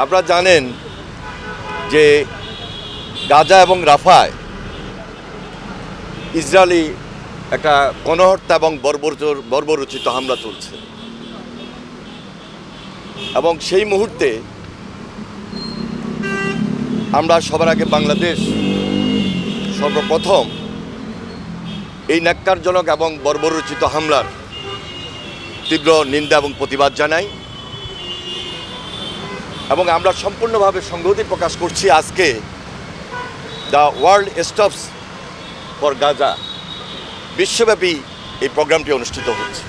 আপনারা জানেন যে গাজা এবং রাফায় ইসরায়েলি একটা গণহত্যা এবং বর্বরোচিত হামলা চলছে এবং সেই মুহূর্তে আমরা সবার আগে বাংলাদেশ সর্বপ্রথম এই ন্যাক্কারজনক এবং বর্বরোচিত হামলার তীব্র নিন্দা এবং প্রতিবাদ জানাই এবং আমরা সম্পূর্ণভাবে সংহতি প্রকাশ করছি। আজকে the world stops for Gaza বিশ্বব্যাপী এই প্রোগ্রামটি অনুষ্ঠিত হচ্ছে।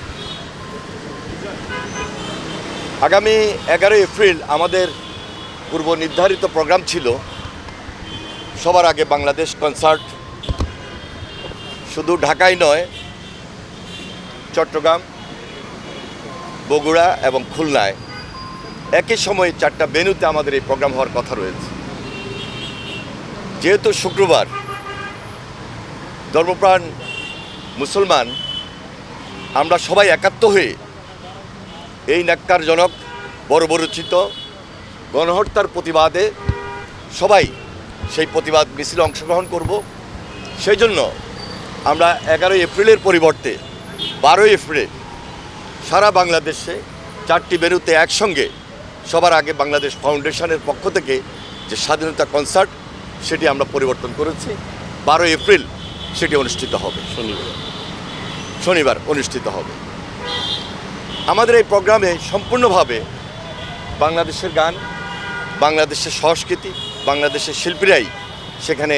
আগামী 11 এপ্রিল আমাদের পূর্ব নির্ধারিত প্রোগ্রাম ছিল সবার আগে বাংলাদেশ কনসার্ট, শুধু ঢাকায় নয়, চট্টগ্রাম, বগুড়া এবং খুলনায় একই সময়ে 4টা ভেন্যুতে আমাদের এই প্রোগ্রাম হওয়ার কথা রয়েছে। যেহেতু শুক্রবার, ধর্মপ্রাণ মুসলমান আমরা সবাই একাত্ম হয়ে এই ন্যাক্কারজনক বর্বরোচিত গণহত্যার প্রতিবাদে সবাই সেই প্রতিবাদ মিছিলে অংশগ্রহণ করব। সেই জন্য আমরা 11 এপ্রিলের পরিবর্তে 12 এপ্রিল সারা বাংলাদেশে 4টি ভেন্যুতে একসঙ্গে সবার আগে বাংলাদেশ ফাউন্ডেশনের পক্ষ থেকে যে স্বাধীনতা কনসার্ট সেটি আমরা পরিবর্তন করেছি। 12 এপ্রিল সেটি অনুষ্ঠিত হবে, শনিবার অনুষ্ঠিত হবে। আমাদের এই প্রোগ্রামে সম্পূর্ণভাবে বাংলাদেশের গান, বাংলাদেশের সংস্কৃতি, বাংলাদেশের শিল্পীরাই সেখানে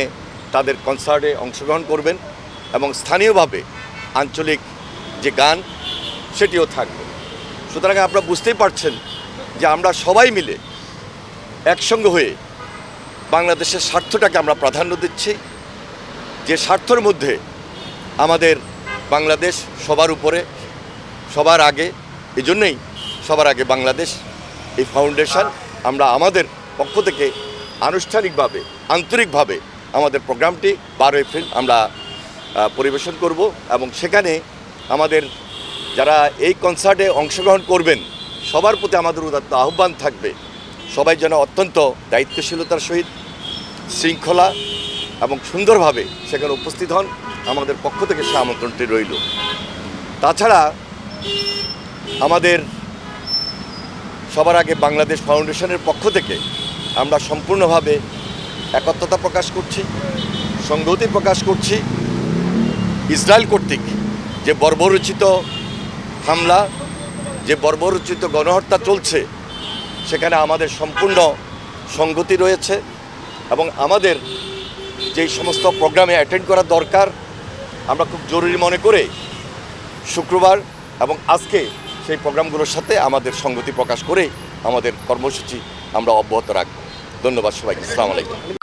তাদের কনসার্টে অংশগ্রহণ করবেন এবং স্থানীয়ভাবে আঞ্চলিক যে গান সেটিও থাকবে। সুতরাং আপনারা বুঝতেই পারছেন যে আমরা সবাই মিলে একসঙ্গে হয়ে বাংলাদেশের স্বার্থটাকে আমরা প্রাধান্য দিচ্ছি, যে স্বার্থের মধ্যে আমাদের বাংলাদেশ সবার উপরে, সবার আগে। এই জন্যই সবার আগে বাংলাদেশ এই ফাউন্ডেশন আমরা আমাদের পক্ষ থেকে আনুষ্ঠানিকভাবে, আন্তরিকভাবে আমাদের প্রোগ্রামটি 12 এপ্রিল আমরা পরিবেশন করব এবং সেখানে আমাদের যারা এই কনসার্টে অংশগ্রহণ করবেন সবার প্রতি আমাদের উদাত্ত আহ্বান থাকবে, সবাই যেন অত্যন্ত দায়িত্বশীলতার সহিত, শৃঙ্খলা এবং সুন্দরভাবে সেখানে উপস্থিত হন। আমাদের পক্ষ থেকে সে আমন্ত্রণটি রইল। তাছাড়া আমাদের সবার আগে বাংলাদেশ ফাউন্ডেশনের পক্ষ থেকে আমরা সম্পূর্ণভাবে একত্রতা প্রকাশ করছি, সংহতি প্রকাশ করছি। ইসরায়েল কর্তৃক যে বর্বরোচিত হামলা, যে বর্বরোচিত গণহত্যা চলছে সেখানে আমাদের সম্পূর্ণ সংগতি রয়েছে এবং আমাদের যেই সমস্ত প্রোগ্রামে অ্যাটেন্ড করা দরকার আমরা খুব জরুরি মনে করে শুক্রবার এবং আজকে সেই প্রোগ্রামগুলোর সাথে আমাদের সংগতি প্রকাশ করে আমাদের কর্মসূচি আমরা অব্যাহত রাখব। ধন্যবাদ সবাইকে। আসসালামু আলাইকুম।